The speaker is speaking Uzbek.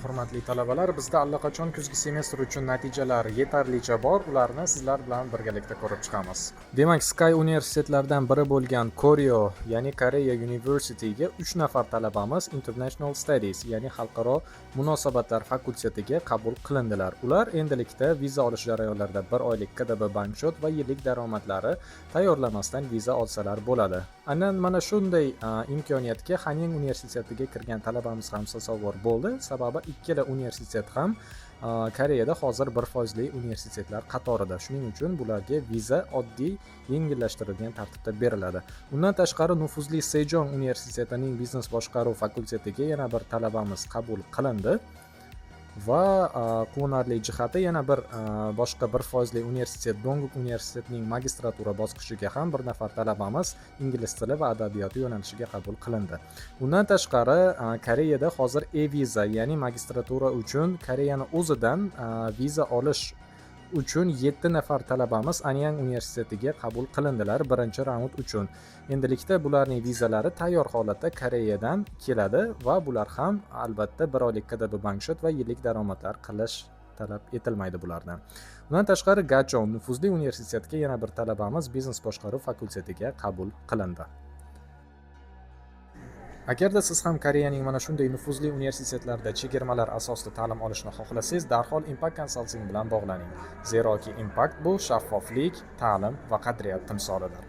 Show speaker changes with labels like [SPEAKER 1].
[SPEAKER 1] hurmatli talabalar, bizda allaqachon kuzgi semestr uchun natijalar yetarlicha bor. Ularni sizlar bilan birgalikda ko'rib chiqamiz. Demak, Sky universitetlaridan biri bo'lgan Koryo, ya'ni Koreya University'ga 3 nafar talabamiz International Studies, ya'ni xalqaro munosabatlar fakultetiga qabul qilindilar. Ular endilikda viza olish jarayonlarida 1 oylik KDB bankshot va yillik daromadlari tayyorlamasdan viza olsalar bo'ladi. Aynan mana shunday imkoniyatga Hanyang universitetiga kirgan talabamiz ham sazovor bo'ldi. Sababi ikkala universitet ham Koreyada hozir 1% universitetlar qatorida. Shuning uchun bularga viza oddiy yengillashtirilgan tartibda beriladi. Undan tashqari nufuzli Sejong universitetining biznes boshqaruv fakultetiga yana bir talabamiz qabul qilindi. Va quvonarli jihati yana bir boshqa 1% universitet Dongguk universitetining magistratura bosqichiga ham bir nafar talabamiz ingliz tili va adabiyoti yo'nalishiga qabul qilindi. Undan tashqari Koreyada hozir e-viza, ya'ni magistratura uchun Koreyani o'zidan viza olish uchun 7 nafar talabamiz Anyang universitetiga qabul qilindilar birinchi raund uchun. Endilikda bularning vizalari tayyor holatda Koreyadan keladi va bular ham albatta 1 oylik KDB bankshot va yillik daromadlar qilish talab etilmaydi bulardan. Undan tashqari Gachong nufuzli universitetga yana bir talabamiz biznes boshqaruv fakultetiga qabul qilindi. Agarda siz ham Koreyaning mana shunday nufuzli universitetlarda chegirmalar asosida ta'lim olishni xohlasangiz, darhol Impact Consulting bilan bog'laning. Zeroki Impact bu shaffoflik, ta'lim va qadriyat timsolidir.